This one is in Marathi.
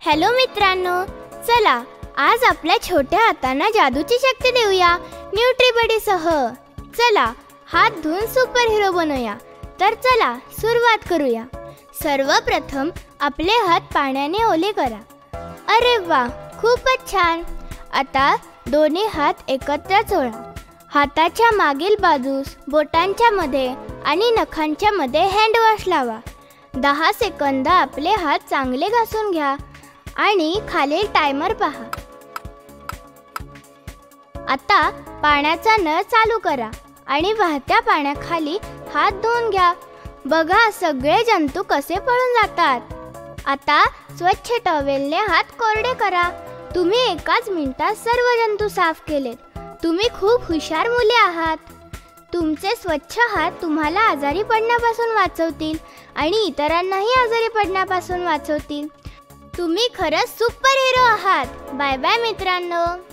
हॅलो मित्रांनो, चला आज आपल्या छोट्या हातांना जादूची शक्ती देऊया न्यूट्रीबडीसह. चला हात धुवून सुपर हिरो बनूया. तर चला सुरुवात करूया. सर्वप्रथम आपले हात पाण्याने ओले करा. अरे वा, खूपच छान. आता दोन्ही हात एकत्र चोळा. हाताच्या मागील बाजूस, बोटांच्या मध्ये आणि नखांच्या मध्ये हँडवॉश लावा. 10 सेकंद आपले हात चांगले घासून घ्या आणि खालील टायमर पहा. आता पाण्याचा नळ चालू करा आणि वाहत्या पाण्याखाली हात धुवून घ्या. बघा सगळे जंतू कसे पळून जातात. आता स्वच्छ टॉवेलने हात कोरडे करा. तुम्ही एकाच मिनिटात सर्व जंतू साफ केलेत. तुम्ही खूप हुशार मुले आहात. तुमचे स्वच्छ हात तुम्हाला आजारी पडण्यापासून वाचवतील आणि इतरांनाही आजारी पडण्यापासून वाचवतील. तुम्ही खरंच सुपर हिरो आहात. बाय बाय मित्रांनो.